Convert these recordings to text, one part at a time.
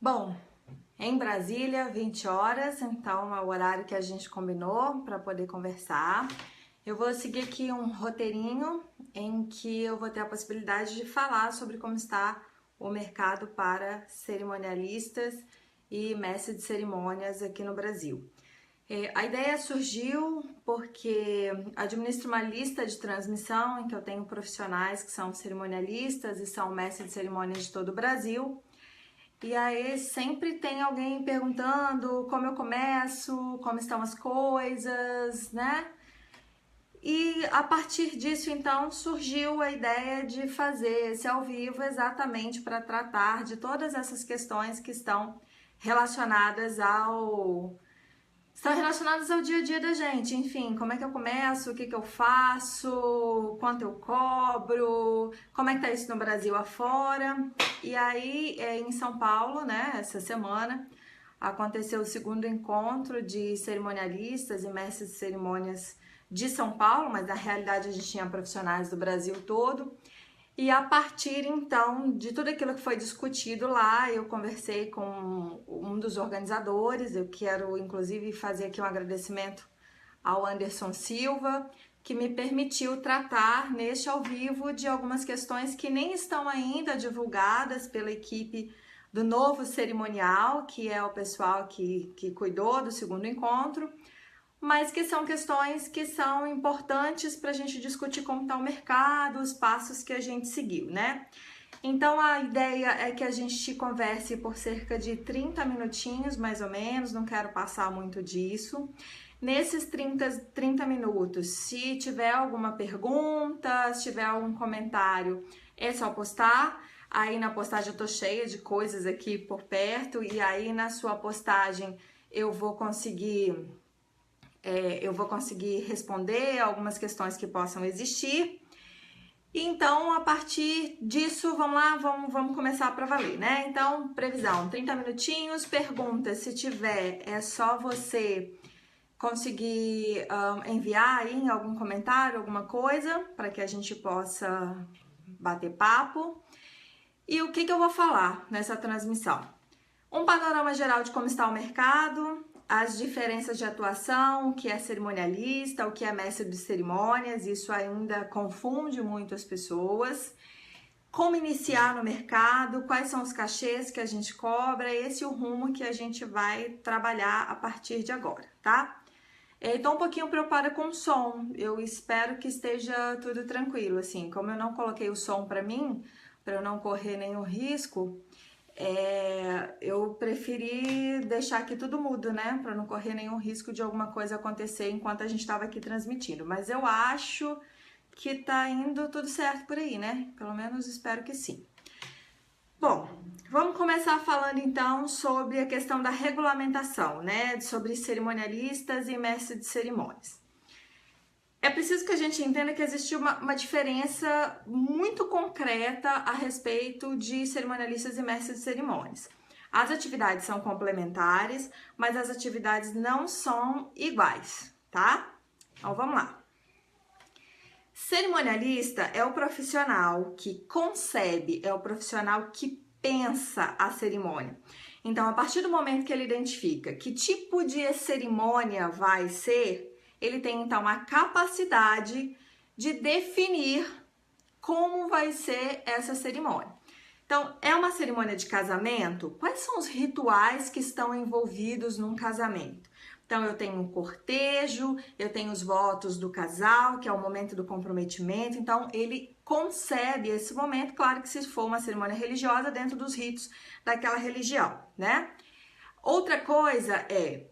Bom, em Brasília, 20 horas, então é o horário que a gente combinou para poder conversar. Eu vou seguir aqui um roteirinho em que eu vou ter a possibilidade de falar sobre como está o mercado para cerimonialistas e mestres de cerimônias aqui no Brasil. A ideia surgiu porque administro uma lista de transmissão em que eu tenho profissionais que são cerimonialistas e são mestres de cerimônias de todo o Brasil. E aí sempre tem alguém perguntando como eu começo, como estão as coisas, né? E a partir disso, então, surgiu a ideia de fazer esse ao vivo exatamente para tratar de todas essas questões que estão relacionadas ao dia a dia da gente. Enfim, como é que eu começo, o que que eu faço, quanto eu cobro, como é que tá isso no Brasil afora. E aí, em São Paulo, né, essa semana, aconteceu o segundo encontro de cerimonialistas e mestres de cerimônias de São Paulo, mas na realidade a gente tinha profissionais do Brasil todo. E a partir então de tudo aquilo que foi discutido lá, eu conversei com um dos organizadores. Eu quero inclusive fazer aqui um agradecimento ao Anderson Silva, que me permitiu tratar neste ao vivo de algumas questões que nem estão ainda divulgadas pela equipe do novo cerimonial, que é o pessoal que cuidou do segundo encontro, mas que são questões que são importantes para a gente discutir como está o mercado, os passos que a gente seguiu, né? Então a ideia é que a gente converse por cerca de 30 minutinhos, mais ou menos, não quero passar muito disso. Nesses 30 minutos, se tiver alguma pergunta, se tiver algum comentário, é só postar. Aí na postagem eu tô cheia de coisas aqui por perto, e aí na sua postagem eu vou conseguir responder algumas questões que possam existir. Então, a partir disso, vamos lá, vamos começar para valer, né? Então, previsão, 30 minutinhos, perguntas, se tiver, é só você conseguir enviar aí em algum comentário, alguma coisa, para que a gente possa bater papo. E o que eu vou falar nessa transmissão? Um panorama geral de como está o mercado, as diferenças de atuação, o que é cerimonialista, o que é mestre de cerimônias, isso ainda confunde muito as pessoas. Como iniciar no mercado, quais são os cachês que a gente cobra, esse é o rumo que a gente vai trabalhar a partir de agora, tá? Estou um pouquinho preocupada com o som, eu espero que esteja tudo tranquilo, assim, como eu não coloquei o som para mim, para eu não correr nenhum risco, eu preferi deixar aqui tudo mudo, né? Para não correr nenhum risco de alguma coisa acontecer enquanto a gente estava aqui transmitindo. Mas eu acho que tá indo tudo certo por aí, né? Pelo menos espero que sim. Bom, vamos começar falando então sobre a questão da regulamentação, né? Sobre cerimonialistas e mestres de cerimônias. É preciso que a gente entenda que existe uma diferença muito concreta a respeito de cerimonialistas e mestres de cerimônias. As atividades são complementares, mas as atividades não são iguais, tá? Então vamos lá. Cerimonialista é o profissional que concebe, é o profissional que pensa a cerimônia. Então, a partir do momento que ele identifica que tipo de cerimônia vai ser, ele tem então a capacidade de definir como vai ser essa cerimônia. Então, é uma cerimônia de casamento? Quais são os rituais que estão envolvidos num casamento? Então, eu tenho um cortejo, eu tenho os votos do casal, que é o momento do comprometimento. Então, ele concebe esse momento, claro que se for uma cerimônia religiosa, dentro dos ritos daquela religião, né? Outra coisa é,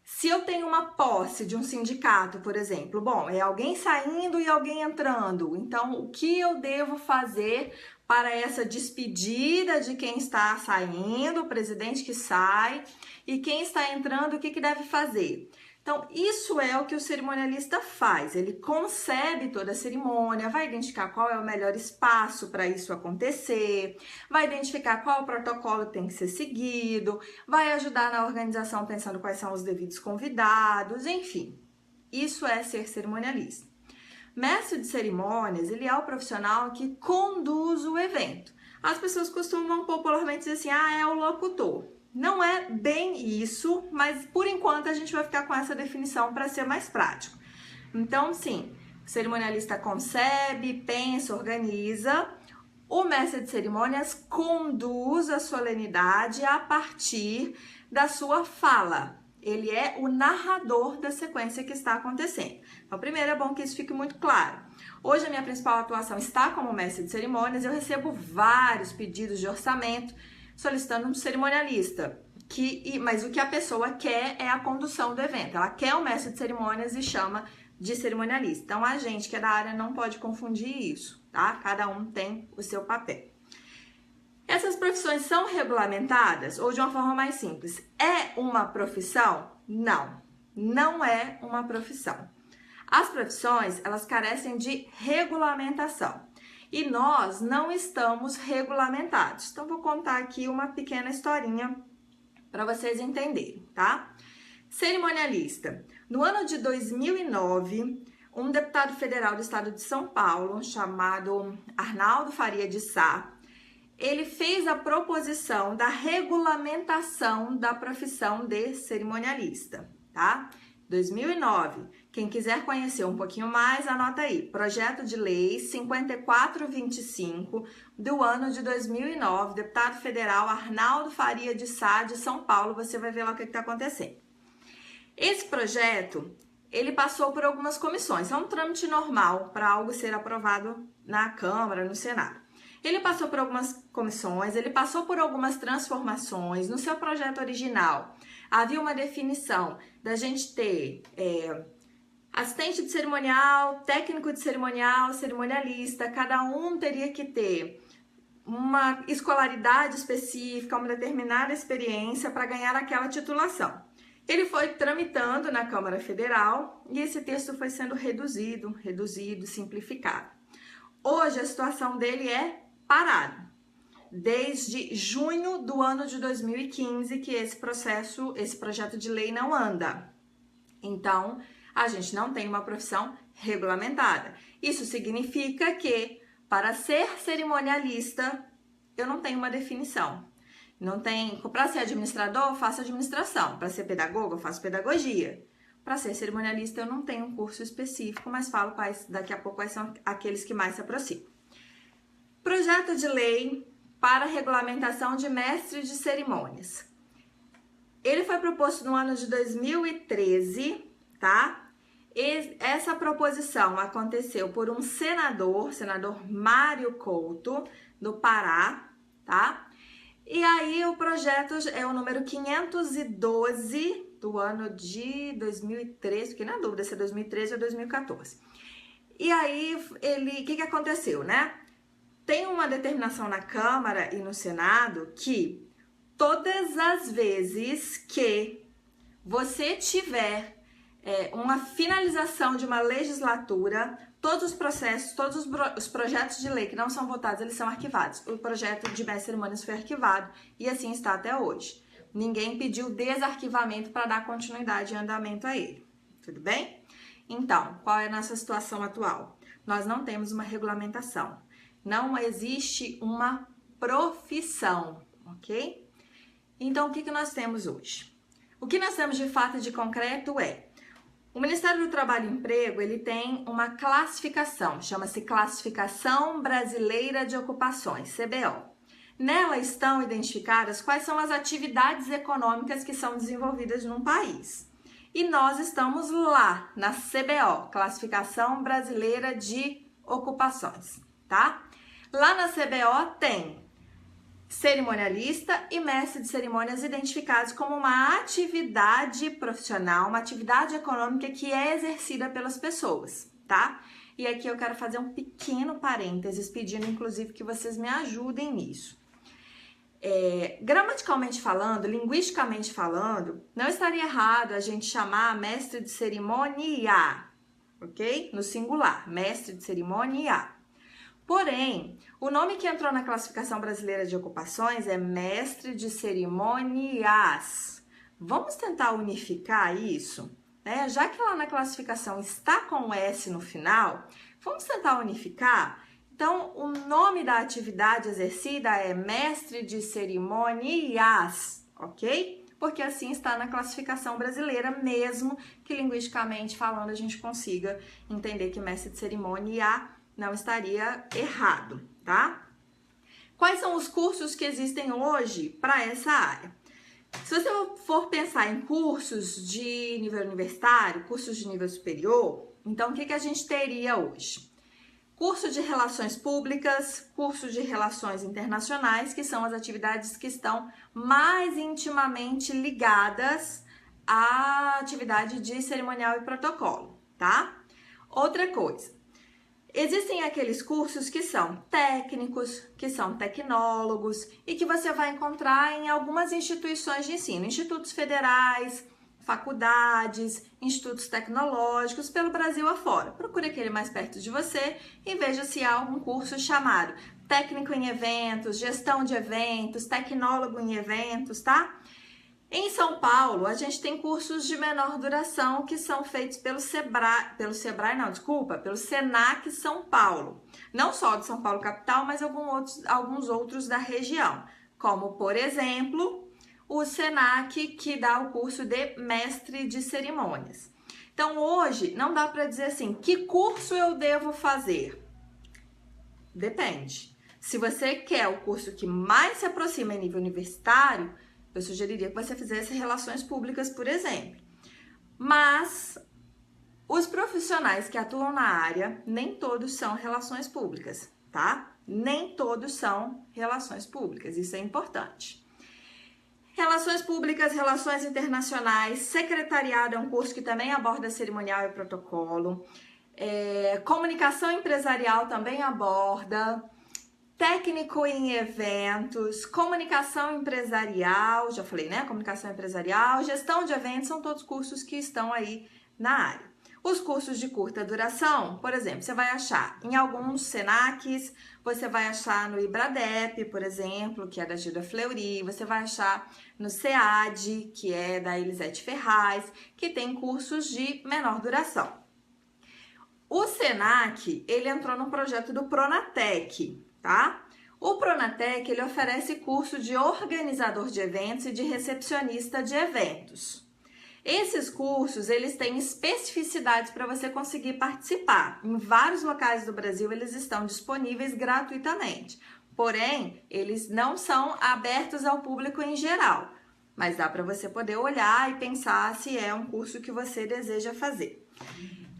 se eu tenho uma posse de um sindicato, por exemplo, bom, é alguém saindo e alguém entrando. Então, o que eu devo fazer para essa despedida de quem está saindo, o presidente que sai, e quem está entrando, o que deve fazer? Então, isso é o que o cerimonialista faz. Ele concebe toda a cerimônia, vai identificar qual é o melhor espaço para isso acontecer, vai identificar qual o protocolo tem que ser seguido, vai ajudar na organização pensando quais são os devidos convidados, enfim. Isso é ser cerimonialista. Mestre de cerimônias, ele é o profissional que conduz o evento. as pessoas costumam popularmente dizer assim, ah, é o locutor. Não é bem isso, mas por enquanto a gente vai ficar com essa definição para ser mais prático. Então, sim, o cerimonialista concebe, pensa, organiza. O mestre de cerimônias conduz a solenidade a partir da sua fala. Ele é o narrador da sequência que está acontecendo. Então, primeiro é bom que isso fique muito claro. Hoje a minha principal atuação está como mestre de cerimônias. Eu recebo vários pedidos de orçamento solicitando um cerimonialista. Mas o que a pessoa quer é a condução do evento. Ela quer o mestre de cerimônias e chama de cerimonialista. Então, a gente que é da área não pode confundir isso, tá? Cada um tem o seu papel. Essas profissões são regulamentadas ou de uma forma mais simples? É uma profissão? Não, não é uma profissão. As profissões, elas carecem de regulamentação e nós não estamos regulamentados. Então, vou contar aqui uma pequena historinha para vocês entenderem, tá? Cerimonialista. No ano de 2009, um deputado federal do estado de São Paulo, chamado Arnaldo Faria de Sá, ele fez a proposição da regulamentação da profissão de cerimonialista, tá? 2009. Quem quiser conhecer um pouquinho mais, anota aí. Projeto de Lei 5425 do ano de 2009, deputado federal Arnaldo Faria de Sá, de São Paulo. Você vai ver lá o que está acontecendo. Esse projeto, ele passou por algumas comissões. É um trâmite normal para algo ser aprovado na Câmara, no Senado. Ele passou por algumas comissões, ele passou por algumas transformações. No seu projeto original, havia uma definição da gente ter assistente de cerimonial, técnico de cerimonial, cerimonialista. Cada um teria que ter uma escolaridade específica, uma determinada experiência para ganhar aquela titulação. Ele foi tramitando na Câmara Federal e esse texto foi sendo reduzido, simplificado. Hoje a situação dele é parado. Desde junho do ano de 2015 que esse projeto de lei não anda. Então, a gente não tem uma profissão regulamentada. Isso significa que para ser cerimonialista, eu não tenho uma definição. Para ser administrador, eu faço administração. Para ser pedagogo, eu faço pedagogia. Para ser cerimonialista, eu não tenho um curso específico, mas falo daqui a pouco quais são aqueles que mais se aproximam. Projeto de lei para regulamentação de mestres de cerimônias. Ele foi proposto no ano de 2013, tá? Essa proposição aconteceu por um senador Mário Couto, do Pará, tá? E aí o projeto é o número 512 do ano de 2013, fiquei na dúvida se é 2013 ou 2014. E aí, o que aconteceu, né? Tem uma determinação na Câmara e no Senado que todas as vezes que você tiver uma finalização de uma legislatura, todos os processos, todos os projetos de lei que não são votados, eles são arquivados. O projeto de mestre de cerimônias foi arquivado e assim está até hoje. Ninguém pediu desarquivamento para dar continuidade e andamento a ele. Tudo bem? Então, qual é a nossa situação atual? Nós não temos uma regulamentação. Não existe uma profissão, ok? Então, o que nós temos hoje? O que nós temos de fato e de concreto é o Ministério do Trabalho e Emprego, ele tem uma classificação, chama-se Classificação Brasileira de Ocupações, CBO. Nela estão identificadas quais são as atividades econômicas que são desenvolvidas num país. E nós estamos lá, na CBO, Classificação Brasileira de Ocupações, tá? Lá na CBO tem cerimonialista e mestre de cerimônias identificados como uma atividade profissional, uma atividade econômica que é exercida pelas pessoas, tá? E aqui eu quero fazer um pequeno parênteses, pedindo inclusive que vocês me ajudem nisso. Gramaticalmente falando, linguisticamente falando, não estaria errado a gente chamar mestre de cerimônia, ok? No singular, mestre de cerimônia. Porém, o nome que entrou na Classificação Brasileira de Ocupações é mestre de cerimônias. Vamos tentar unificar isso, né? Já que lá na classificação está com o S no final, vamos tentar unificar. Então, o nome da atividade exercida é mestre de cerimônias, ok? Porque assim está na classificação brasileira, mesmo que linguisticamente falando a gente consiga entender que mestre de cerimônia não estaria errado, tá? Quais são os cursos que existem hoje para essa área? Se você for pensar em cursos de nível universitário, cursos de nível superior, então o que a gente teria hoje? Curso de Relações Públicas, curso de Relações Internacionais, que são as atividades que estão mais intimamente ligadas à atividade de cerimonial e protocolo, tá? Outra coisa, existem aqueles cursos que são técnicos, que são tecnólogos e que você vai encontrar em algumas instituições de ensino, institutos federais, faculdades, institutos tecnológicos pelo Brasil afora. Procure aquele mais perto de você e veja se há algum curso chamado técnico em eventos, gestão de eventos, tecnólogo em eventos, tá? Em São Paulo, a gente tem cursos de menor duração que são feitos pelo Senac São Paulo. Não só de São Paulo capital, mas alguns outros da região. Como, por exemplo, o Senac, que dá o curso de mestre de cerimônias. Então, hoje, não dá para dizer assim, que curso eu devo fazer? Depende. Se você quer o curso que mais se aproxima em nível universitário, eu sugeriria que você fizesse relações públicas, por exemplo. Mas os profissionais que atuam na área, nem todos são relações públicas, tá? Nem todos são relações públicas, isso é importante. Relações públicas, relações internacionais, secretariado é um curso que também aborda cerimonial e protocolo. Comunicação empresarial também aborda. Técnico em eventos, comunicação empresarial, já falei, né? Comunicação empresarial, gestão de eventos, são todos cursos que estão aí na área. Os cursos de curta duração, por exemplo, você vai achar em alguns Senacs, você vai achar no Ibradep, por exemplo, que é da Gilda Fleury, você vai achar no SEAD, que é da Elisete Ferraz, que tem cursos de menor duração. O Senac, ele entrou no projeto do Pronatec, tá? O Pronatec, ele oferece curso de organizador de eventos e de recepcionista de eventos. Esses cursos, eles têm especificidades para você conseguir participar. Em vários locais do Brasil, eles estão disponíveis gratuitamente. Porém, eles não são abertos ao público em geral. Mas dá para você poder olhar e pensar se é um curso que você deseja fazer.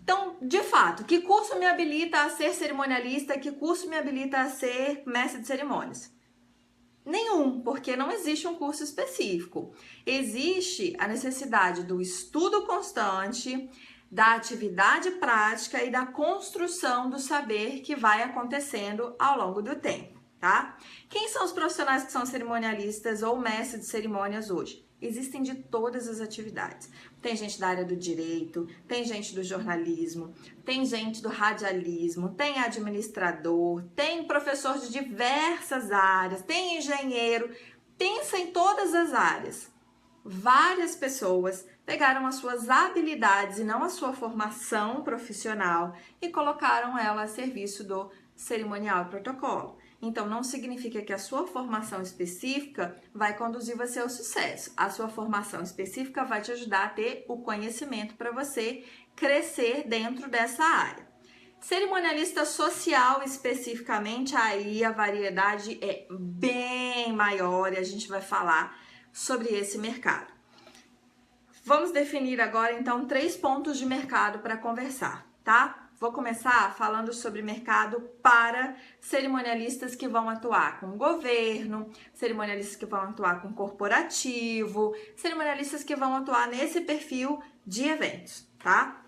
Então, de fato, que curso me habilita a ser cerimonialista? Que curso me habilita a ser mestre de cerimônias? Nenhum, porque não existe um curso específico. Existe a necessidade do estudo constante, da atividade prática e da construção do saber que vai acontecendo ao longo do tempo, tá? Quem são os profissionais que são cerimonialistas ou mestres de cerimônias hoje? Existem de todas as atividades. Tem gente da área do direito, tem gente do jornalismo, tem gente do radialismo, tem administrador, tem professor de diversas áreas, tem engenheiro, pensa em todas as áreas. Várias pessoas pegaram as suas habilidades e não a sua formação profissional e colocaram ela a serviço do cerimonial e protocolo. Então, não significa que a sua formação específica vai conduzir você ao sucesso. A sua formação específica vai te ajudar a ter o conhecimento para você crescer dentro dessa área. Cerimonialista social, especificamente, aí a variedade é bem maior e a gente vai falar sobre esse mercado. Vamos definir agora, então, 3 pontos de mercado para conversar, tá? Vou começar falando sobre mercado para cerimonialistas que vão atuar com o governo, cerimonialistas que vão atuar com corporativo, cerimonialistas que vão atuar nesse perfil de eventos, tá?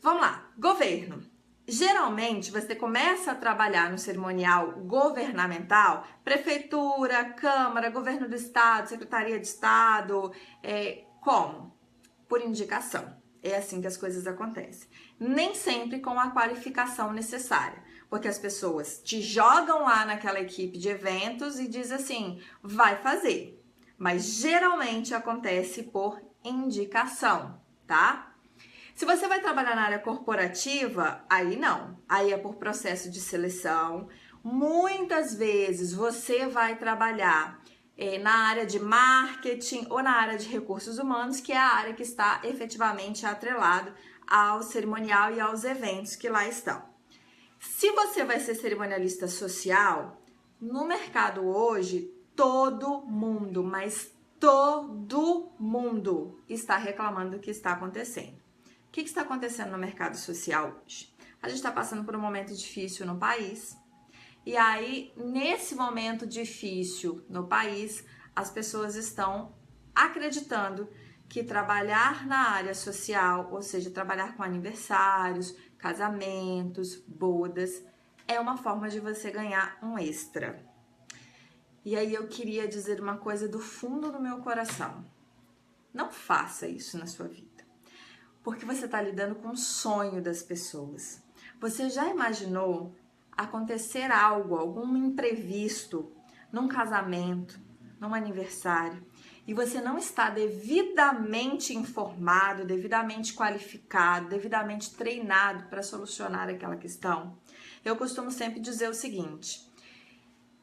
Vamos lá, governo. Geralmente, você começa a trabalhar no cerimonial governamental, prefeitura, câmara, governo do estado, secretaria de estado, como? Por indicação. É assim que as coisas acontecem. Nem sempre com a qualificação necessária, porque as pessoas te jogam lá naquela equipe de eventos e diz assim, vai fazer. Mas geralmente acontece por indicação, tá? Se você vai trabalhar na área corporativa, aí não. Aí é por processo de seleção. Muitas vezes você vai trabalhar na área de marketing ou na área de recursos humanos, que é a área que está efetivamente atrelado ao cerimonial e aos eventos que lá estão. Se você vai ser cerimonialista social, no mercado hoje, todo mundo, mas todo mundo está reclamando do que está acontecendo. O que está acontecendo no mercado social hoje? A gente está passando por um momento difícil no país. E aí, nesse momento difícil no país, as pessoas estão acreditando que trabalhar na área social, ou seja, trabalhar com aniversários, casamentos, bodas, é uma forma de você ganhar um extra. E aí eu queria dizer uma coisa do fundo do meu coração. Não faça isso na sua vida. Porque você está lidando com o sonho das pessoas. Você já imaginou acontecer algo, algum imprevisto, num casamento, num aniversário, e você não está devidamente informado, devidamente qualificado, devidamente treinado para solucionar aquela questão? Eu costumo sempre dizer o seguinte: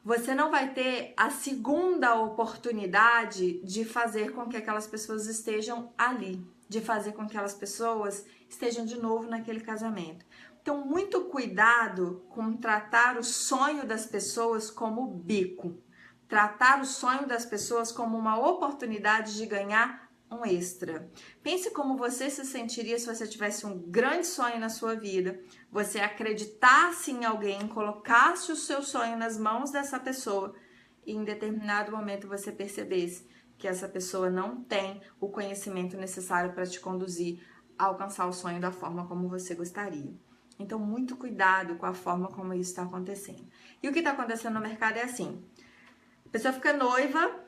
você não vai ter a segunda oportunidade de fazer com que aquelas pessoas estejam ali, de fazer com que aquelas pessoas estejam de novo naquele casamento. Então, muito cuidado com tratar o sonho das pessoas como bico. Tratar o sonho das pessoas como uma oportunidade de ganhar um extra. Pense como você se sentiria se você tivesse um grande sonho na sua vida, você acreditasse em alguém, colocasse o seu sonho nas mãos dessa pessoa e em determinado momento você percebesse que essa pessoa não tem o conhecimento necessário para te conduzir a alcançar o sonho da forma como você gostaria. Então, muito cuidado com a forma como isso está acontecendo. E o que está acontecendo no mercado é assim: a pessoa fica noiva,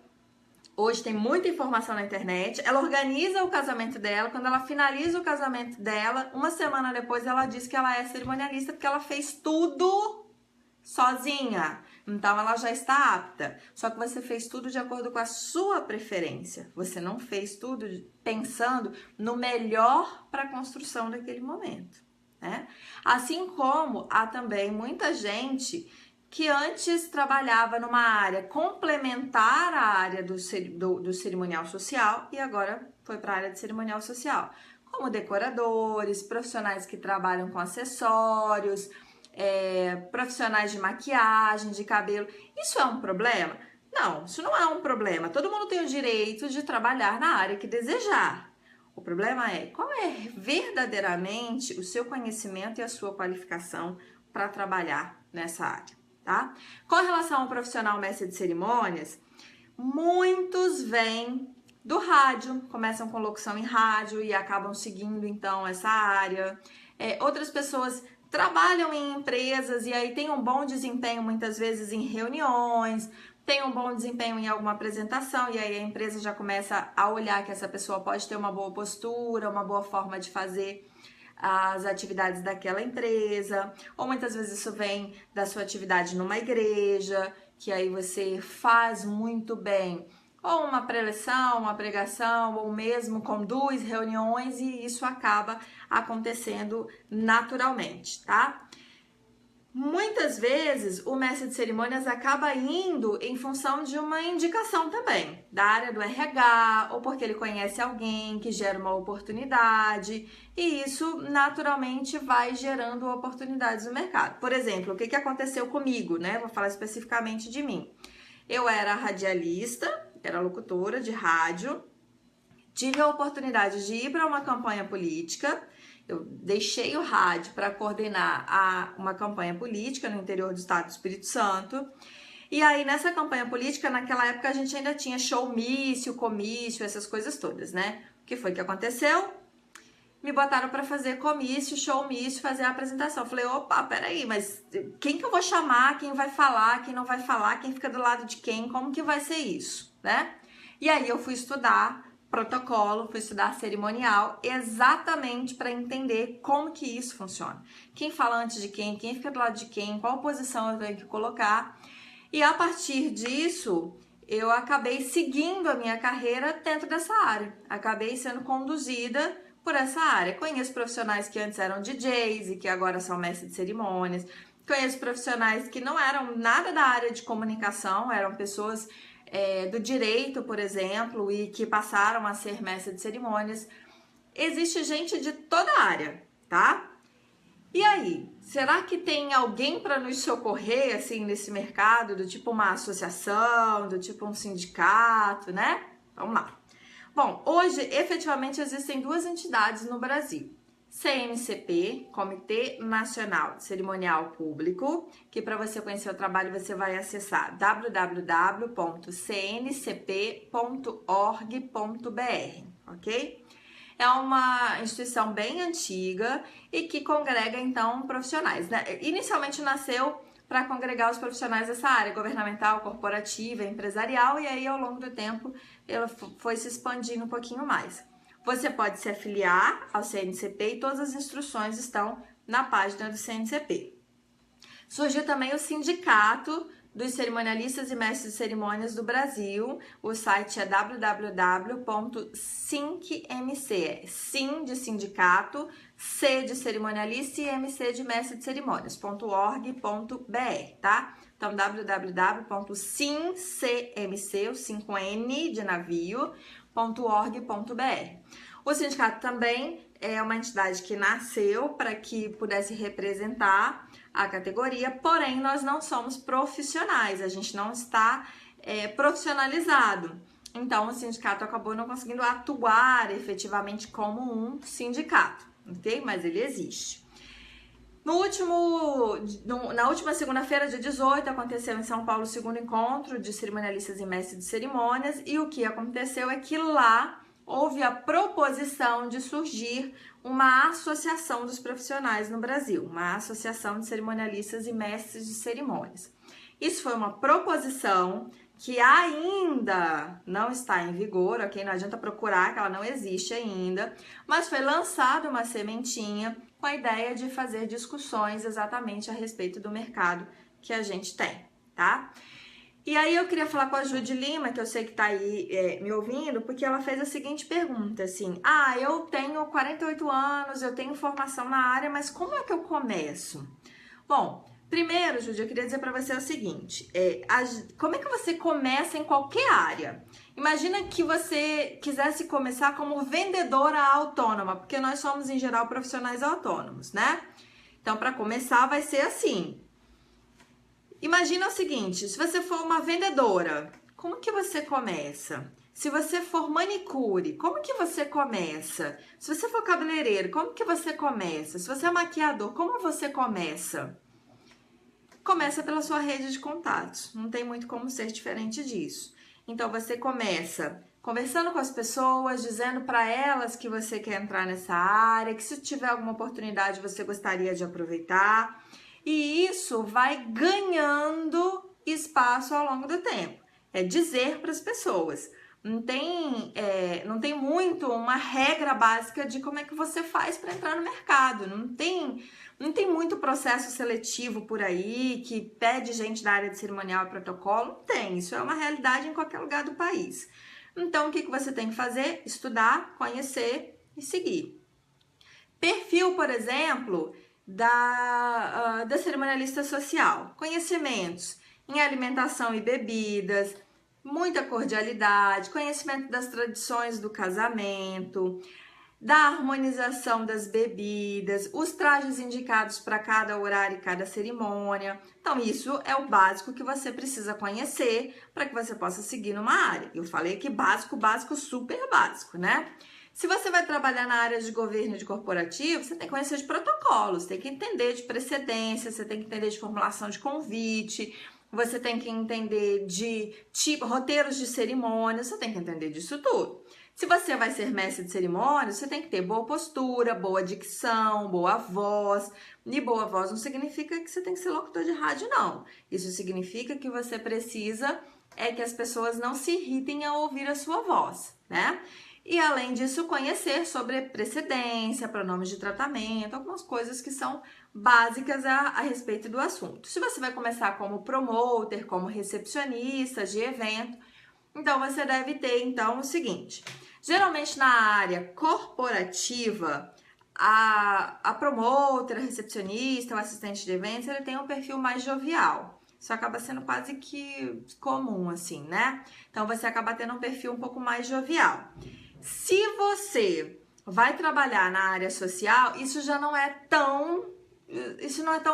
hoje tem muita informação na internet, ela organiza o casamento dela, quando ela finaliza o casamento dela, uma semana depois ela diz que ela é cerimonialista porque ela fez tudo sozinha. Então ela já está apta. Só que você fez tudo de acordo com a sua preferência. Você não fez tudo pensando no melhor para a construção daquele momento, né? Assim como há também muita gente que antes trabalhava numa área complementar à área do cerimonial social e agora foi para a área de cerimonial social, como decoradores, profissionais que trabalham com acessórios, profissionais de maquiagem, de cabelo. Isso é um problema? Não, isso não é um problema. Todo mundo tem o direito de trabalhar na área que desejar. O problema é qual é verdadeiramente o seu conhecimento e a sua qualificação para trabalhar nessa área, tá? Com relação ao profissional mestre de cerimônias, muitos vêm do rádio, começam com locução em rádio e acabam seguindo então essa área. Outras pessoas trabalham em empresas e aí tem um bom desempenho muitas vezes em reuniões, tem um bom desempenho em alguma apresentação e aí a empresa já começa a olhar que essa pessoa pode ter uma boa postura, uma boa forma de fazer as atividades daquela empresa, ou muitas vezes isso vem da sua atividade numa igreja, que aí você faz muito bem ou uma preleção, uma pregação, ou mesmo conduz reuniões e isso acaba acontecendo naturalmente, tá? Muitas vezes o mestre de cerimônias acaba indo em função de uma indicação também, da área do RH, ou porque ele conhece alguém que gera uma oportunidade, e isso naturalmente vai gerando oportunidades no mercado. Por exemplo, o que aconteceu comigo, né? Vou falar especificamente de mim. Eu era radialista, era locutora de rádio, tive a oportunidade de ir para uma campanha política. Eu deixei o rádio para coordenar uma campanha política no interior do estado do Espírito Santo. E aí, nessa campanha política, naquela época, a gente ainda tinha showmício, comício, essas coisas todas, né? O que foi que aconteceu? Me botaram para fazer comício, showmício, fazer a apresentação. Eu falei, opa, peraí, mas quem que eu vou chamar? Quem vai falar? Quem não vai falar? Quem fica do lado de quem? Como que vai ser isso, né? E aí, eu fui estudar protocolo, fui estudar cerimonial exatamente para entender como que isso funciona. Quem fala antes de quem fica do lado de quem, qual posição eu tenho que colocar. E a partir disso, eu acabei seguindo a minha carreira dentro dessa área. Acabei sendo conduzida por essa área. Conheço profissionais que antes eram DJs e que agora são mestres de cerimônias. Conheço profissionais que não eram nada da área de comunicação, eram pessoas do direito, por exemplo, e que passaram a ser mestres de cerimônias. Existe gente de toda a área, tá? E aí, será que tem alguém para nos socorrer, assim, nesse mercado, do tipo uma associação, do tipo um sindicato, né? Vamos lá. Bom, hoje, efetivamente, existem duas entidades no Brasil. CNCP, Comitê Nacional de Cerimonial Público, que para você conhecer o trabalho você vai acessar www.cncp.org.br, ok? É uma instituição bem antiga e que congrega, então, profissionais, né? Inicialmente nasceu para congregar os profissionais dessa área governamental, corporativa, empresarial, e aí, ao longo do tempo, ela foi se expandindo um pouquinho mais. Você pode se afiliar ao CNCP e todas as instruções estão na página do CNCP. Surgiu também o Sindicato dos Cerimonialistas e Mestres de Cerimônias do Brasil. O site é www.sincmc, sim de sindicato, C de cerimonialista e MC de mestre de cerimônias.org.br, tá? Então, www.sincmc, o 5N de navio, .org.br. O sindicato também é uma entidade que nasceu para que pudesse representar a categoria, porém nós não somos profissionais, a gente não está profissionalizado. Então o sindicato acabou não conseguindo atuar efetivamente como um sindicato, ok? Mas ele existe. Na última segunda-feira, dia 18, aconteceu em São Paulo o segundo encontro de cerimonialistas e mestres de cerimônias, e o que aconteceu é que lá houve a proposição de surgir uma associação dos profissionais no Brasil, uma associação de cerimonialistas e mestres de cerimônias. Isso foi uma proposição que ainda não está em vigor, ok? Não adianta procurar, que ela não existe ainda, mas foi lançada uma sementinha com a ideia de fazer discussões exatamente a respeito do mercado que a gente tem, tá? E aí eu queria falar com a Judy Lima, que eu sei que tá aí me ouvindo, porque ela fez a seguinte pergunta, assim, eu tenho 48 anos, eu tenho formação na área, mas como é que eu começo? Bom, primeiro, Judy, eu queria dizer para você o seguinte, como é que você começa em qualquer área? Imagina que você quisesse começar como vendedora autônoma, porque nós somos, em geral, profissionais autônomos, né? Então, para começar, vai ser assim. Imagina o seguinte, se você for uma vendedora, como que você começa? Se você for manicure, como que você começa? Se você for cabeleireiro, como que você começa? Se você é maquiador, como você começa? Começa pela sua rede de contatos, não tem muito como ser diferente disso. Então, você começa conversando com as pessoas, dizendo para elas que você quer entrar nessa área, que se tiver alguma oportunidade você gostaria de aproveitar. E isso vai ganhando espaço ao longo do tempo. É dizer para as pessoas. Não tem muito uma regra básica de como é que você faz para entrar no mercado. Não tem muito processo seletivo por aí que pede gente da área de cerimonial e protocolo. Não tem. Isso é uma realidade em qualquer lugar do país. Então, o que você tem que fazer? Estudar, conhecer e seguir. Perfil, por exemplo, da cerimonialista social. Conhecimentos em alimentação e bebidas, muita cordialidade, conhecimento das tradições do casamento, da harmonização das bebidas, os trajes indicados para cada horário e cada cerimônia. Então, isso é o básico que você precisa conhecer para que você possa seguir numa área. Eu falei que básico, super básico, né? Se você vai trabalhar na área de governo e de corporativo, você tem que conhecer de protocolos, tem que entender de precedência, você tem que entender de formulação de convite, você tem que entender de roteiros de cerimônia, você tem que entender disso tudo. Se você vai ser mestre de cerimônia, você tem que ter boa postura, boa dicção, boa voz. E boa voz não significa que você tem que ser locutor de rádio, não. Isso significa que você precisa que as pessoas não se irritem ao ouvir a sua voz, né? E, além disso, conhecer sobre precedência, pronomes de tratamento, algumas coisas que são básicas a respeito do assunto. Se você vai começar como promoter, como recepcionista de evento, então você deve ter, então, o seguinte. Geralmente na área corporativa, a promotora, a recepcionista, o assistente de eventos, ele tem um perfil mais jovial. Isso acaba sendo quase que comum, assim, né? Então, você acaba tendo um perfil um pouco mais jovial. Se você vai trabalhar na área social, isso não é tão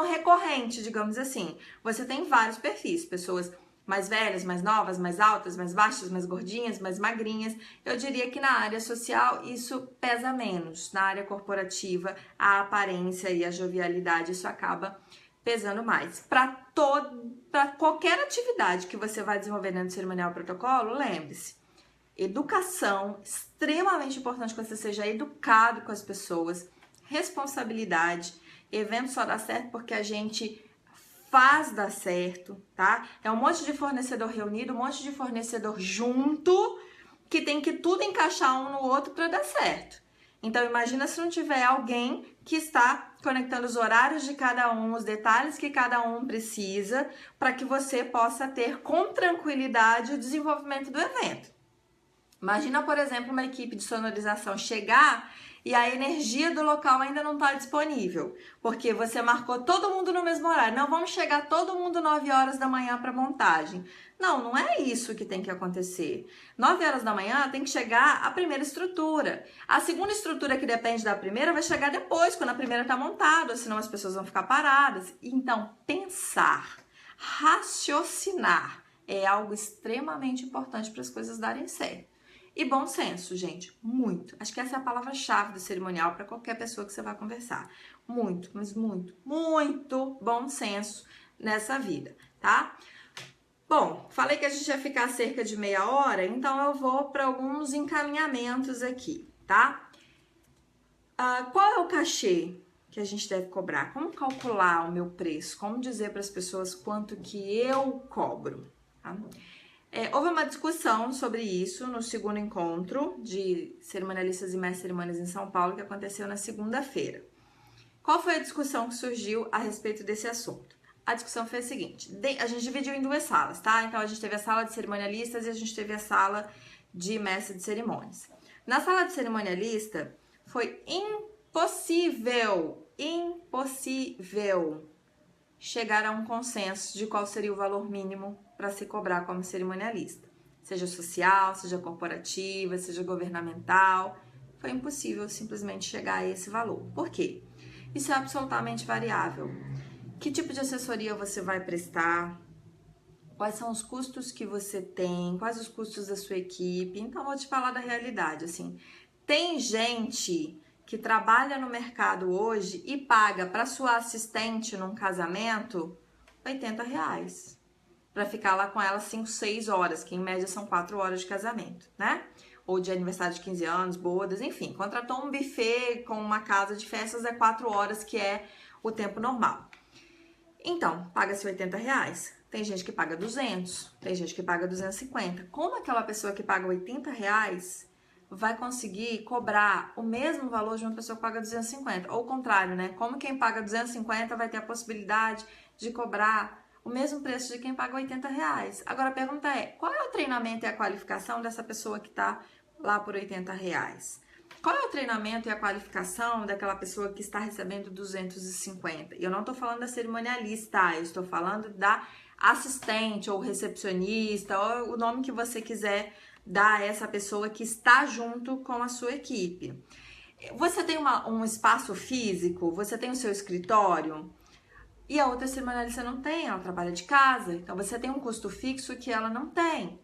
recorrente, digamos assim. Você tem vários perfis, pessoas mais velhas, mais novas, mais altas, mais baixas, mais gordinhas, mais magrinhas. Eu diria que na área social isso pesa menos. Na área corporativa, a aparência e a jovialidade, isso acaba pesando mais. Para qualquer atividade que você vai desenvolver dentro do cerimonial protocolo, lembre-se, educação, extremamente importante que você seja educado com as pessoas, responsabilidade, evento só dá certo porque a gente faz dar certo, tá? É um monte de fornecedor reunido, um monte de fornecedor junto, que tem que tudo encaixar um no outro para dar certo. Então, imagina se não tiver alguém que está conectando os horários de cada um, os detalhes que cada um precisa, para que você possa ter com tranquilidade o desenvolvimento do evento. Imagina, por exemplo, uma equipe de sonorização chegar e a energia do local ainda não está disponível, porque você marcou todo mundo no mesmo horário. Não, vamos chegar todo mundo 9 horas da manhã para montagem. Não é isso que tem que acontecer. 9 horas da manhã tem que chegar a primeira estrutura. A segunda estrutura, que depende da primeira, vai chegar depois, quando a primeira está montada, senão as pessoas vão ficar paradas. Então, pensar, raciocinar é algo extremamente importante para as coisas darem certo. E bom senso, gente, muito. Acho que essa é a palavra-chave do cerimonial para qualquer pessoa que você vai conversar. Muito, mas muito bom senso nessa vida, tá? Bom, falei que a gente ia ficar cerca de meia hora, então eu vou para alguns encaminhamentos aqui, tá? Qual é o cachê que a gente deve cobrar? Como calcular o meu preço? Como dizer para as pessoas quanto que eu cobro? Tá? Houve uma discussão sobre isso no segundo encontro de cerimonialistas e mestres cerimônias em São Paulo, que aconteceu na segunda-feira. Qual foi a discussão que surgiu a respeito desse assunto? A discussão foi a seguinte: a gente dividiu em duas salas, tá? Então, a gente teve a sala de cerimonialistas e a gente teve a sala de mestre de cerimônias. Na sala de cerimonialista, foi impossível chegar a um consenso de qual seria o valor mínimo para se cobrar como cerimonialista. Seja social, seja corporativa, seja governamental. Foi impossível simplesmente chegar a esse valor. Por quê? Isso é absolutamente variável. Que tipo de assessoria você vai prestar? Quais são os custos que você tem? Quais os custos da sua equipe? Então, vou te falar da realidade, assim. Tem gente que trabalha no mercado hoje e paga para sua assistente num casamento R$80 para ficar lá com ela 5, 6 horas, que em média são 4 horas de casamento, né? Ou de aniversário de 15 anos, bodas, enfim. Contratou um buffet com uma casa de festas, é 4 horas, que é o tempo normal. Então, paga-se R$80. Tem gente que paga 200, tem gente que paga 250. Como aquela pessoa que paga R$80 vai conseguir cobrar o mesmo valor de uma pessoa que paga 250? Ou o contrário, né? Como quem paga 250 vai ter a possibilidade de cobrar o mesmo preço de quem paga R$80? Agora a pergunta é, qual é o treinamento e a qualificação dessa pessoa que está lá por R$80? Qual é o treinamento e a qualificação daquela pessoa que está recebendo 250? E eu não estou falando da cerimonialista, eu estou falando da assistente ou recepcionista, ou o nome que você quiser dar a essa pessoa que está junto com a sua equipe. Você tem um espaço físico, você tem o seu escritório, e a outra cerimonialista não tem, ela trabalha de casa, então você tem um custo fixo que ela não tem.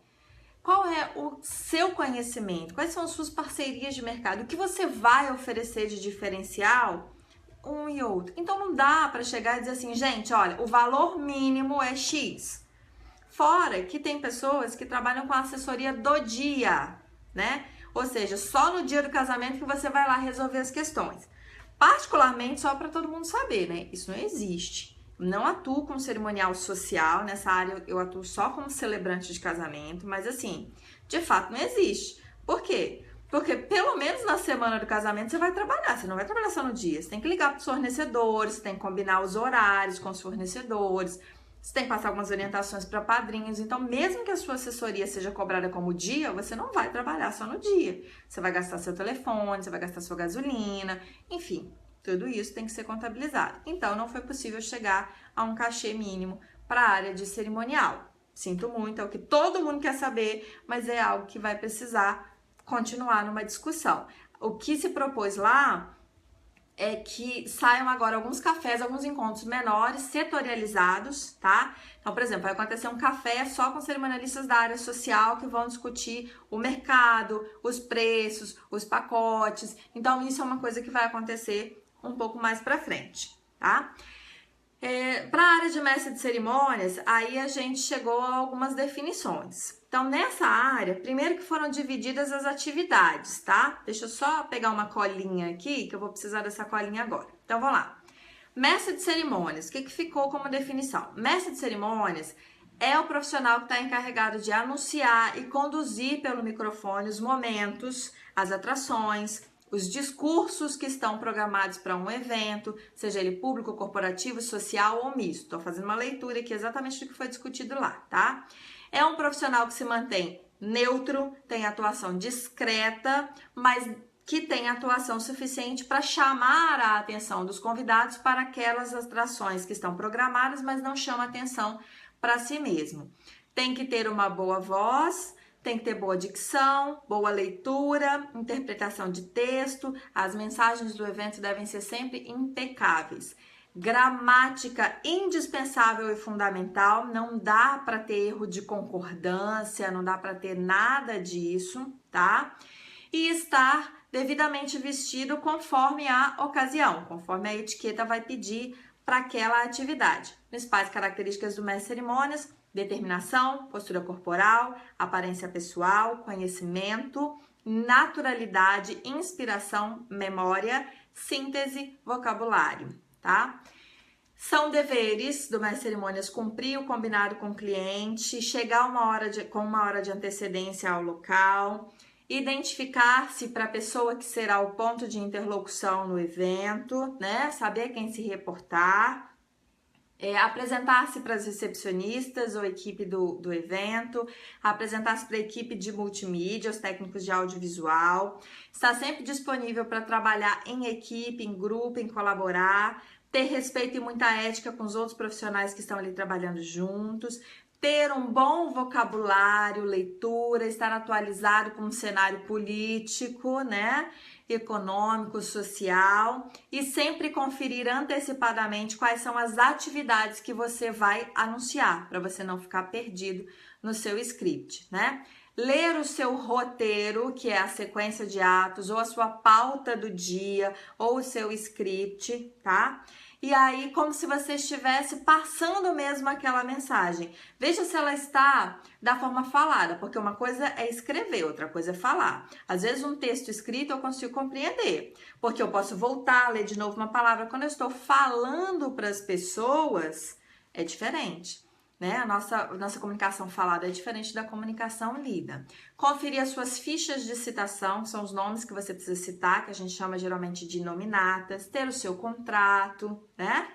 Qual é o seu conhecimento? Quais são as suas parcerias de mercado? O que você vai oferecer de diferencial um e outro? Então não dá para chegar e dizer assim, gente, olha, o valor mínimo é X. Fora que tem pessoas que trabalham com a assessoria do dia, né? Ou seja, só no dia do casamento que você vai lá resolver as questões. Particularmente, só para todo mundo saber, né? Isso não existe. Não atuo com cerimonial social, nessa área eu atuo só como celebrante de casamento, mas assim, de fato não existe. Por quê? Porque pelo menos na semana do casamento você vai trabalhar, você não vai trabalhar só no dia. Você tem que ligar para os fornecedores, você tem que combinar os horários com os fornecedores, você tem que passar algumas orientações para padrinhos. Então, mesmo que a sua assessoria seja cobrada como dia, você não vai trabalhar só no dia. Você vai gastar seu telefone, você vai gastar sua gasolina, enfim, tudo isso tem que ser contabilizado. Então, não foi possível chegar a um cachê mínimo para a área de cerimonial. Sinto muito, é o que todo mundo quer saber, mas é algo que vai precisar continuar numa discussão. O que se propôs lá é que saiam agora alguns cafés, alguns encontros menores, setorializados, tá? Então, por exemplo, vai acontecer um café só com cerimonialistas da área social que vão discutir o mercado, os preços, os pacotes. Então, isso é uma coisa que vai acontecer um pouco mais pra frente, tá? Para a área de mestre de cerimônias, aí a gente chegou a algumas definições. Então, nessa área, primeiro que foram divididas as atividades, tá? Deixa eu só pegar uma colinha aqui, que eu vou precisar dessa colinha agora. Então, vamos lá. Mestre de cerimônias, o que ficou como definição? Mestre de cerimônias é o profissional que está encarregado de anunciar e conduzir pelo microfone os momentos, as atrações, os discursos que estão programados para um evento, seja ele público, corporativo, social ou misto. Estou fazendo uma leitura aqui exatamente do que foi discutido lá, tá? É um profissional que se mantém neutro, tem atuação discreta, mas que tem atuação suficiente para chamar a atenção dos convidados para aquelas atrações que estão programadas, mas não chama atenção para si mesmo. Tem que ter uma boa voz, tem que ter boa dicção, boa leitura, interpretação de texto, as mensagens do evento devem ser sempre impecáveis. Gramática indispensável e fundamental, não dá para ter erro de concordância, não dá para ter nada disso, tá? E estar devidamente vestido conforme a ocasião, conforme a etiqueta vai pedir para aquela atividade. Principais características do mestre de cerimônias: determinação, postura corporal, aparência pessoal, conhecimento, naturalidade, inspiração, memória, síntese, vocabulário, tá? São deveres do mestre de cerimônias cumprir o combinado com o cliente, chegar com uma hora de antecedência ao local, identificar-se para a pessoa que será o ponto de interlocução no evento, né? Saber quem se reportar. Apresentar-se para as recepcionistas ou equipe do evento, apresentar-se para a equipe de multimídia, os técnicos de audiovisual, estar sempre disponível para trabalhar em equipe, em grupo, em colaborar, ter respeito e muita ética com os outros profissionais que estão ali trabalhando juntos, ter um bom vocabulário, leitura, estar atualizado com o cenário político, né? Econômico, social, e sempre conferir antecipadamente quais são as atividades que você vai anunciar, para você não ficar perdido no seu script, né? Ler o seu roteiro, que é a sequência de atos, ou a sua pauta do dia, ou o seu script, tá? E aí, como se você estivesse passando mesmo aquela mensagem. Veja se ela está da forma falada, porque uma coisa é escrever, outra coisa é falar. Às vezes um texto escrito eu consigo compreender, porque eu posso voltar a ler de novo uma palavra. Quando eu estou falando para as pessoas, é diferente, né? A nossa comunicação falada é diferente da comunicação lida. Conferir as suas fichas de citação, que são os nomes que você precisa citar, que a gente chama geralmente de nominatas, ter o seu contrato, né?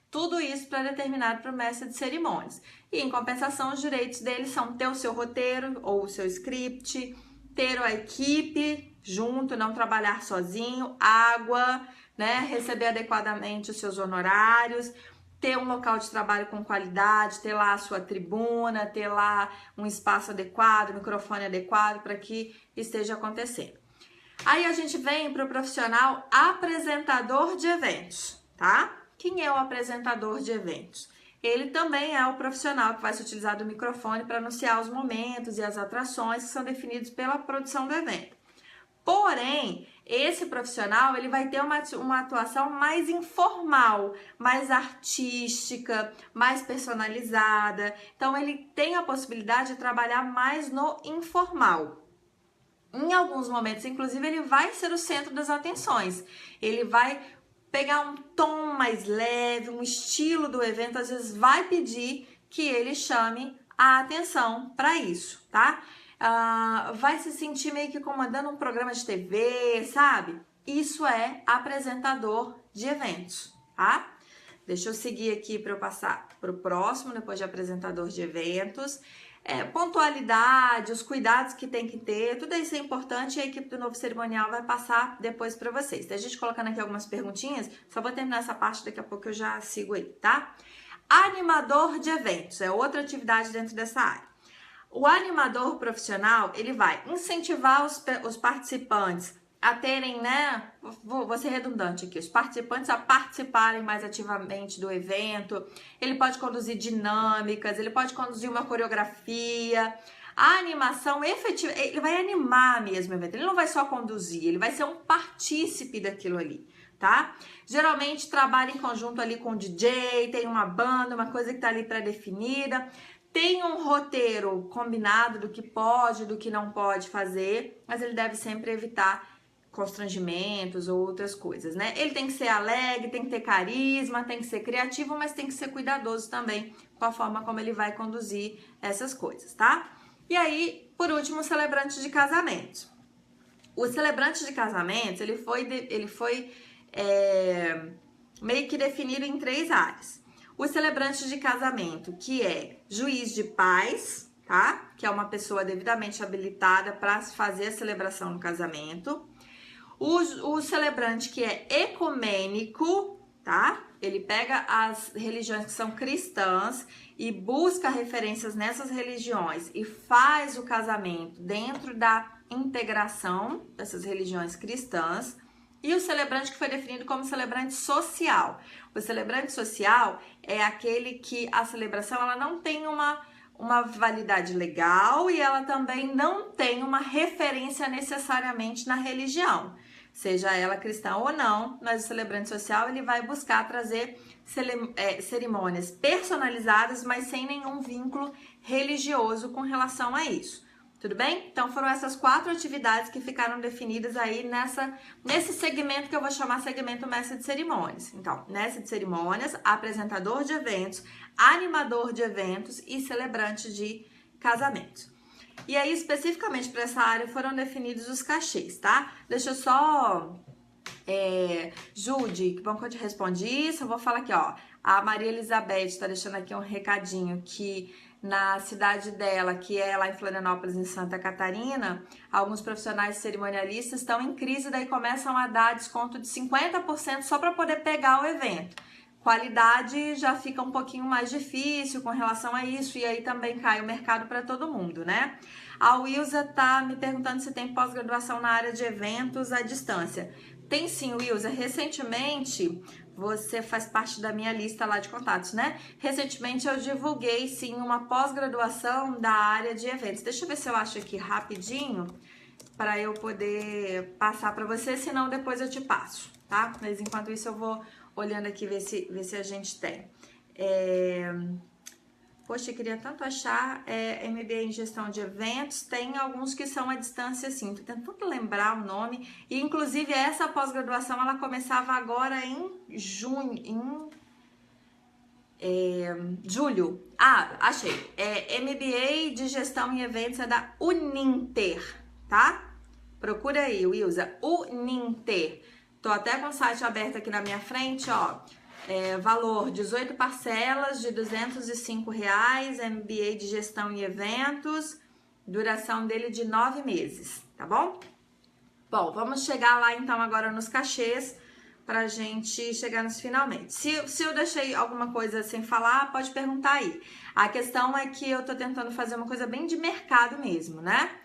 Tudo isso para determinado para o mestre de cerimônias. E em compensação, os direitos dele são ter o seu roteiro ou o seu script, ter a equipe junto, não trabalhar sozinho, água, né? Receber adequadamente os seus honorários, ter um local de trabalho com qualidade, ter lá a sua tribuna, ter lá um espaço adequado, microfone adequado para que esteja acontecendo. Aí a gente vem para o profissional apresentador de eventos, tá? Quem é o apresentador de eventos? Ele também é o profissional que vai se utilizar do microfone para anunciar os momentos e as atrações que são definidos pela produção do evento. Porém, esse profissional ele vai ter uma atuação mais informal, mais artística, mais personalizada. Então, ele tem a possibilidade de trabalhar mais no informal. Em alguns momentos, inclusive, ele vai ser o centro das atenções. Ele vai pegar um tom mais leve, um estilo do evento, às vezes vai pedir que ele chame a atenção para isso, tá? Vai se sentir meio que comandando um programa de TV, sabe? Isso é apresentador de eventos, tá? Deixa eu seguir aqui para eu passar para o próximo, depois de apresentador de eventos. Pontualidade, os cuidados que tem que ter, tudo isso é importante e a equipe do Novo Cerimonial vai passar depois para vocês. Tem a gente colocando aqui algumas perguntinhas, só vou terminar essa parte, daqui a pouco eu já sigo aí, tá? Animador de eventos, é outra atividade dentro dessa área. O animador profissional, ele vai incentivar os participantes a terem, né, vou ser redundante aqui, os participantes a participarem mais ativamente do evento, ele pode conduzir dinâmicas, ele pode conduzir uma coreografia, a animação efetiva, ele vai animar mesmo o evento, ele não vai só conduzir, ele vai ser um partícipe daquilo ali, tá? Geralmente trabalha em conjunto ali com o DJ, tem uma banda, uma coisa que tá ali pré-definida, tem um roteiro combinado do que pode, do que não pode fazer, mas ele deve sempre evitar constrangimentos ou outras coisas, né? Ele tem que ser alegre, tem que ter carisma, tem que ser criativo, mas tem que ser cuidadoso também com a forma como ele vai conduzir essas coisas, tá? E aí, por último, o celebrante de casamentos. O celebrante de casamentos, ele foi meio que definido em 3 áreas. O celebrante de casamento, que é juiz de paz, tá? Que é uma pessoa devidamente habilitada para fazer a celebração do casamento. O celebrante que é ecumênico, tá? Ele pega as religiões que são cristãs e busca referências nessas religiões e faz o casamento dentro da integração dessas religiões cristãs. E o celebrante que foi definido como celebrante social. O celebrante social é aquele que a celebração ela não tem uma validade legal e ela também não tem uma referência necessariamente na religião. Seja ela cristã ou não, mas o celebrante social ele vai buscar trazer cerimônias personalizadas, mas sem nenhum vínculo religioso com relação a isso. Tudo bem? Então foram essas 4 atividades que ficaram definidas aí nesse segmento que eu vou chamar segmento mestre de cerimônias. Então, mestre de cerimônias, apresentador de eventos, animador de eventos e celebrante de casamentos. E aí, especificamente para essa área, foram definidos os cachês, tá? Deixa eu só... Jude, que bom que eu te respondi isso. Eu vou falar aqui, ó. A Maria Elizabeth está deixando aqui um recadinho que na cidade dela, que é lá em Florianópolis, em Santa Catarina, alguns profissionais cerimonialistas estão em crise, daí começam a dar desconto de 50% só para poder pegar o evento. Qualidade já fica um pouquinho mais difícil com relação a isso, e aí também cai o mercado para todo mundo, né? A Wilza tá me perguntando se tem pós-graduação na área de eventos à distância. Tem sim, Wilza. Recentemente, você faz parte da minha lista lá de contatos, né? Recentemente eu divulguei sim uma pós-graduação da área de eventos. Deixa eu ver se eu acho aqui rapidinho para eu poder passar para você, senão depois eu te passo, tá? Mas enquanto isso eu vou olhando aqui, ver se a gente tem. Poxa, eu queria tanto achar MBA em gestão de eventos. Tem alguns que são à distância, assim. Tô tentando lembrar o nome. E, inclusive, essa pós-graduação, ela começava agora em julho. Ah, achei. MBA de gestão em eventos é da Uninter, tá? Procura aí, Wilza. Uninter. Tô até com o site aberto aqui na minha frente, ó. Valor 18 parcelas de R$205, MBA de gestão e eventos, duração dele de 9 meses, tá bom? Bom, vamos chegar lá então agora nos cachês pra gente chegar nos finalmente. Se eu deixei alguma coisa sem falar, pode perguntar aí. A questão é que eu tô tentando fazer uma coisa bem de mercado mesmo, né?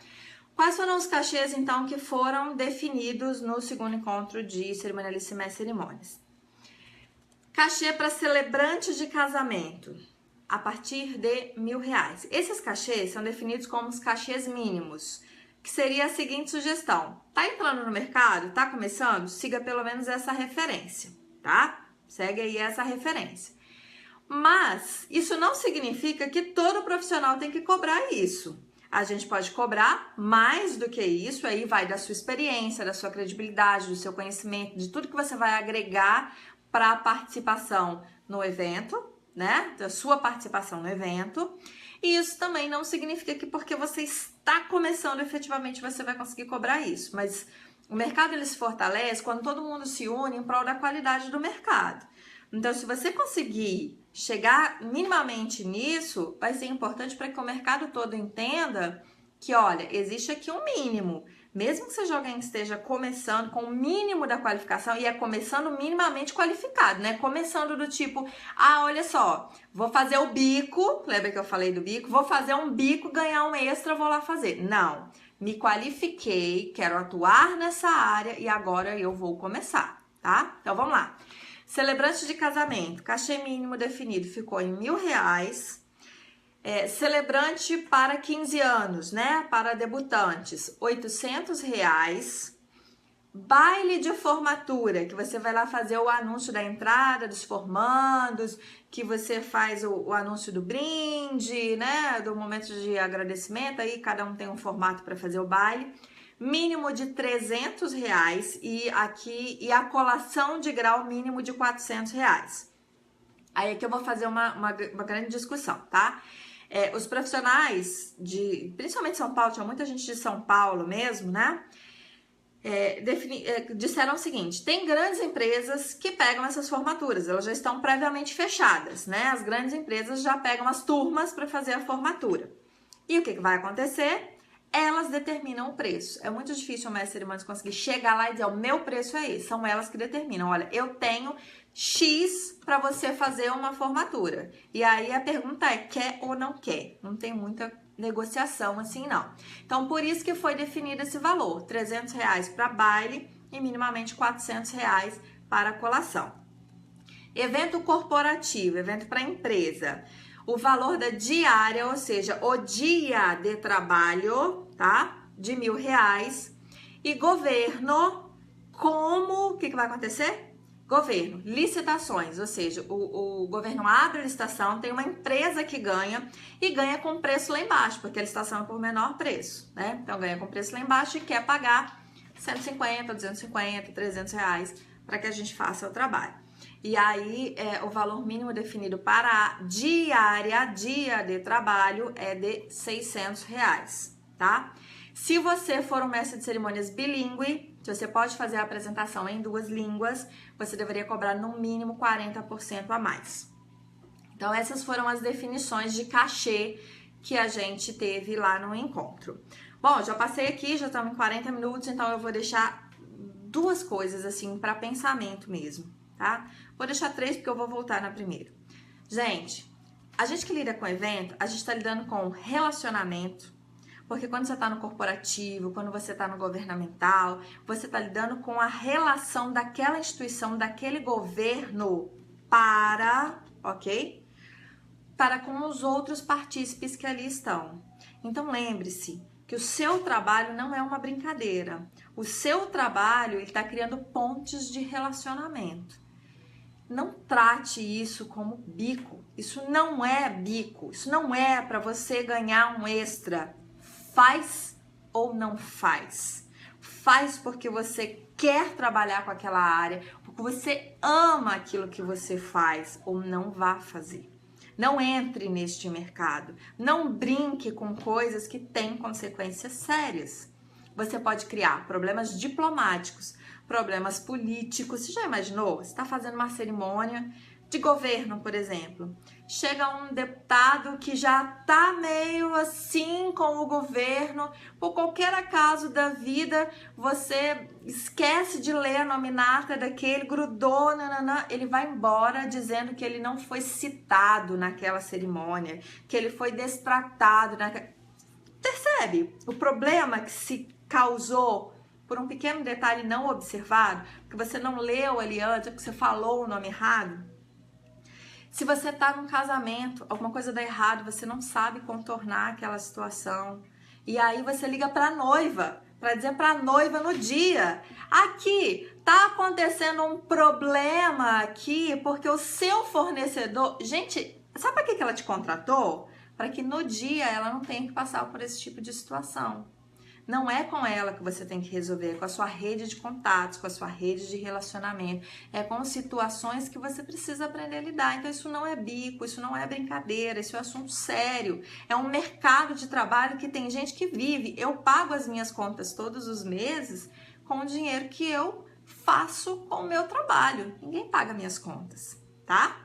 Quais foram os cachês, então, que foram definidos no segundo encontro de cerimonialista e mestre cerimônias? Cachê para celebrante de casamento, a partir de R$1.000. Esses cachês são definidos como os cachês mínimos, que seria a seguinte sugestão. Tá entrando no mercado? Tá começando? Siga pelo menos essa referência, tá? Segue aí essa referência. Mas isso não significa que todo profissional tem que cobrar isso. A gente pode cobrar mais do que isso, aí vai da sua experiência, da sua credibilidade, do seu conhecimento, de tudo que você vai agregar para a participação no evento, né? Da sua participação no evento. E isso também não significa que porque você está começando, efetivamente você vai conseguir cobrar isso. Mas o mercado ele se fortalece quando todo mundo se une em prol da qualidade do mercado. Então, se você conseguir chegar minimamente nisso, vai ser importante para que o mercado todo entenda que, olha, existe aqui um mínimo. Mesmo que seja alguém que esteja começando com o mínimo da qualificação, e é começando minimamente qualificado, né? Começando do tipo, olha só, vou fazer o bico, lembra que eu falei do bico? Vou fazer um bico, ganhar um extra, vou lá fazer. Não, me qualifiquei, quero atuar nessa área e agora eu vou começar, tá? Então, vamos lá. Celebrante de casamento, cachê mínimo definido ficou em R$1.000. Celebrante para 15 anos, né? Para debutantes, R$800. Baile de formatura, que você vai lá fazer o anúncio da entrada dos formandos, que você faz o anúncio do brinde, né? Do momento de agradecimento, aí cada um tem um formato para fazer o baile. Mínimo de R$300 e a colação de grau mínimo de R$400. Aí aqui eu vou fazer uma grande discussão, tá? Os profissionais principalmente São Paulo, tinha muita gente de São Paulo mesmo, né? Disseram o seguinte: tem grandes empresas que pegam essas formaturas, elas já estão previamente fechadas, né? As grandes empresas já pegam as turmas para fazer a formatura. E o que vai acontecer? Elas determinam o preço. É muito difícil o mestre de cerimônias conseguir chegar lá e dizer, o meu preço é esse. São elas que determinam. Olha, eu tenho X para você fazer uma formatura. E aí a pergunta é, quer ou não quer? Não tem muita negociação assim, não. Então, por isso que foi definido esse valor. R$300 para baile e minimamente R$400 para colação. Evento corporativo, evento para empresa. O valor da diária, ou seja, o dia de trabalho, tá? De R$1.000. E governo, o que vai acontecer? Governo, licitações, ou seja, o governo abre a licitação, tem uma empresa que ganha e ganha com preço lá embaixo, porque a licitação é por menor preço, né? Então ganha com preço lá embaixo e quer pagar 150, 250, R$300 para que a gente faça o trabalho. E aí, o valor mínimo definido para a dia de trabalho é de R$600, tá? Se você for um mestre de cerimônias bilíngue, se você pode fazer a apresentação em 2 línguas, você deveria cobrar no mínimo 40% a mais. Então, essas foram as definições de cachê que a gente teve lá no encontro. Bom, já passei aqui, já estamos em 40 minutos, então eu vou deixar 2 coisas assim para pensamento mesmo, tá? Vou deixar 3 porque eu vou voltar na primeira. Gente, a gente que lida com evento, a gente está lidando com relacionamento, porque quando você está no corporativo, quando você está no governamental, você está lidando com a relação daquela instituição, daquele governo ok? Para com os outros partícipes que ali estão. Então lembre-se que o seu trabalho não é uma brincadeira. O seu trabalho está criando pontes de relacionamento. Não trate isso como bico. Isso não é bico. Isso não é para você ganhar um extra. Faz ou não faz? Faz porque você quer trabalhar com aquela área, porque você ama aquilo que você faz, ou não vá fazer. Não entre neste mercado. Não brinque com coisas que têm consequências sérias. Você pode criar problemas diplomáticos, problemas políticos. Você já imaginou? Você está fazendo uma cerimônia de governo, por exemplo. Chega um deputado que já está meio assim com o governo. Por qualquer acaso da vida, você esquece de ler a nominata daquele, grudou, nananã, ele vai embora dizendo que ele não foi citado naquela cerimônia, que ele foi destratado. Percebe o problema que se causou por um pequeno detalhe não observado, porque você não leu ali antes, porque você falou o nome errado? Se você tá num casamento, alguma coisa dá errado, você não sabe contornar aquela situação, e aí você liga pra noiva, para dizer pra noiva no dia, aqui, tá acontecendo um problema aqui, porque o seu fornecedor... Gente, sabe pra que ela te contratou? Para que no dia ela não tenha que passar por esse tipo de situação. Não é com ela que você tem que resolver, é com a sua rede de contatos, com a sua rede de relacionamento, é com situações que você precisa aprender a lidar. Então isso não é bico, isso não é brincadeira, isso é um assunto sério. É um mercado de trabalho que tem gente que vive. Eu pago as minhas contas todos os meses com o dinheiro que eu faço com o meu trabalho. Ninguém paga minhas contas. tá?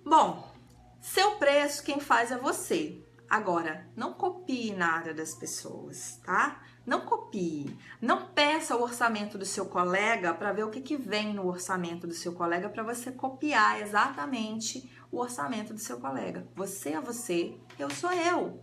Bom, seu preço quem faz é você. Agora, não copie nada das pessoas, tá? Não copie. Não peça o orçamento do seu colega para ver o que vem no orçamento do seu colega para você copiar exatamente o orçamento do seu colega. Você é você, eu sou eu.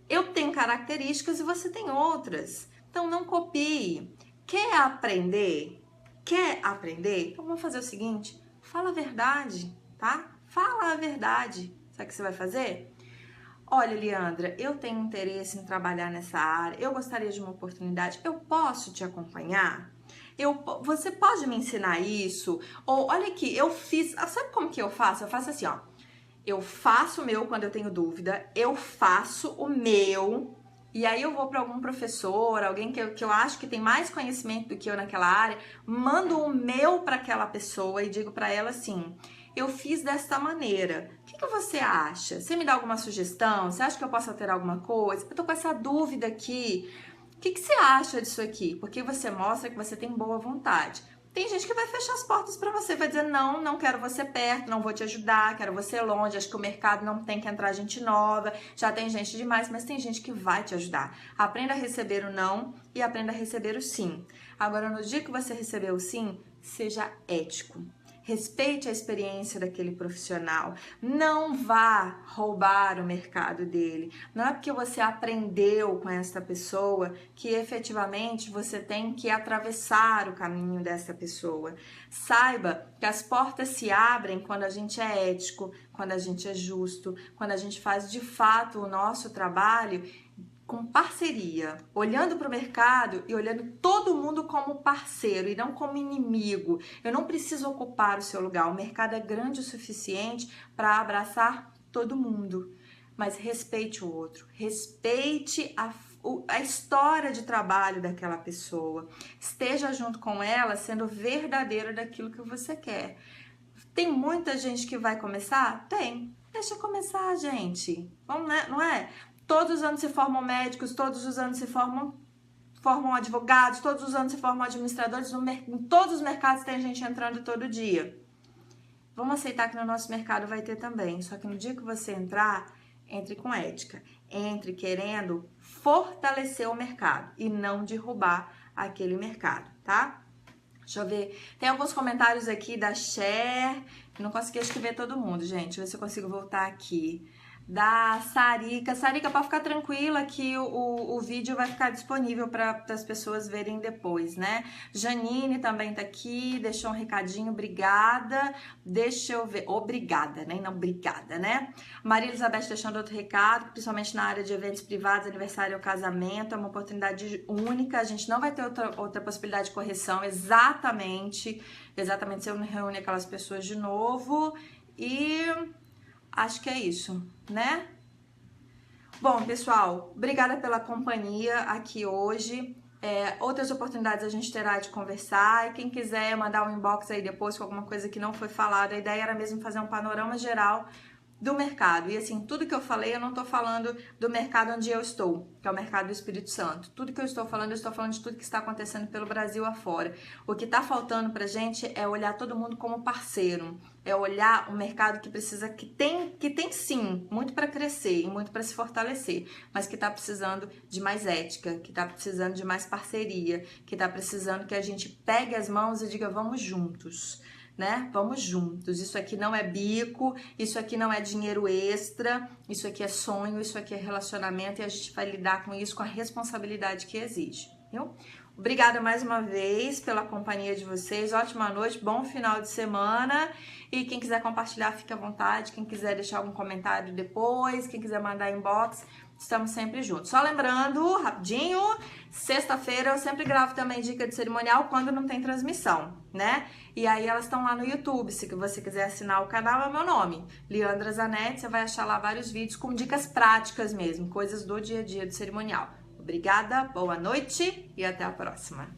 Eu tenho características e você tem outras. Então, não copie. Quer aprender? Quer aprender? Então, vamos fazer o seguinte. Fala a verdade, tá? Fala a verdade. Sabe o que você vai fazer? Olha, Leandra, eu tenho interesse em trabalhar nessa área. Eu gostaria de uma oportunidade. Eu posso te acompanhar? Você pode me ensinar isso? Ou, olha aqui, eu fiz... Sabe como que eu faço? Eu faço assim, ó. Eu faço o meu quando eu tenho dúvida, eu faço o meu, e aí eu vou para algum professor, alguém que eu acho que tem mais conhecimento do que eu naquela área, mando o meu para aquela pessoa e digo para ela assim, eu fiz desta maneira, o que você acha? Você me dá alguma sugestão? Você acha que eu posso alterar alguma coisa? Eu tô com essa dúvida aqui, o que você acha disso aqui? Porque você mostra que você tem boa vontade. Tem gente que vai fechar as portas para você, vai dizer não, não quero você perto, não vou te ajudar, quero você longe, acho que o mercado não tem que entrar gente nova, já tem gente demais, mas tem gente que vai te ajudar. Aprenda a receber o não e aprenda a receber o sim. Agora, no dia que você receber o sim, seja ético. Respeite a experiência daquele profissional. Não vá roubar o mercado dele. Não é porque você aprendeu com essa pessoa que efetivamente você tem que atravessar o caminho dessa pessoa. Saiba que as portas se abrem quando a gente é ético, quando a gente é justo, quando a gente faz de fato o nosso trabalho com parceria, olhando para o mercado e olhando todo mundo como parceiro e não como inimigo. Eu não preciso ocupar o seu lugar, o mercado é grande o suficiente para abraçar todo mundo, mas respeite o outro, respeite a história de trabalho daquela pessoa, esteja junto com ela sendo verdadeiro daquilo que você quer. Tem muita gente que vai começar? Tem. Deixa começar, gente. Vamos, né? Não é? Todos os anos se formam médicos, todos os anos se formam advogados, todos os anos se formam administradores, em todos os mercados tem gente entrando todo dia. Vamos aceitar que no nosso mercado vai ter também, só que no dia que você entrar, entre com ética, entre querendo fortalecer o mercado e não derrubar aquele mercado, tá? Deixa eu ver, tem alguns comentários aqui da Cher, não consegui escrever todo mundo, gente, deixa eu ver se eu consigo voltar aqui. Da Sarika. Sarika, pode ficar tranquila que o vídeo vai ficar disponível para as pessoas verem depois, né? Janine também tá aqui, deixou um recadinho, obrigada. Deixa eu ver, obrigada, né? Não, obrigada, né? Maria Elizabeth deixando outro recado, principalmente na área de eventos privados, aniversário ou casamento, é uma oportunidade única, a gente não vai ter outra possibilidade de correção, exatamente se eu não reúne aquelas pessoas de novo e... acho que é isso, né? Bom, pessoal, obrigada pela companhia aqui hoje. Outras oportunidades a gente terá de conversar. E quem quiser mandar um inbox aí depois com alguma coisa que não foi falada, a ideia era mesmo fazer um panorama geral do mercado. E assim, tudo que eu falei, eu não tô falando do mercado onde eu estou, que é o mercado do Espírito Santo. Tudo que eu estou falando de tudo que está acontecendo pelo Brasil afora. O que tá faltando pra gente é olhar todo mundo como parceiro. É olhar o mercado que precisa, que tem sim, muito para crescer e muito para se fortalecer, mas que tá precisando de mais ética, que tá precisando de mais parceria, que tá precisando que a gente pegue as mãos e diga, vamos juntos. Né? Vamos juntos, isso aqui não é bico, isso aqui não é dinheiro extra, isso aqui é sonho, isso aqui é relacionamento e a gente vai lidar com isso com a responsabilidade que exige, viu? Obrigada mais uma vez pela companhia de vocês, ótima noite, bom final de semana e quem quiser compartilhar fique à vontade, quem quiser deixar algum comentário depois, quem quiser mandar inbox, estamos sempre juntos. Só lembrando, rapidinho, sexta-feira eu sempre gravo também dica de cerimonial quando não tem transmissão, né? E aí elas estão lá no YouTube, se você quiser assinar o canal é o meu nome, Leandra Zanetti, você vai achar lá vários vídeos com dicas práticas mesmo, coisas do dia a dia do cerimonial. Obrigada, boa noite e até a próxima.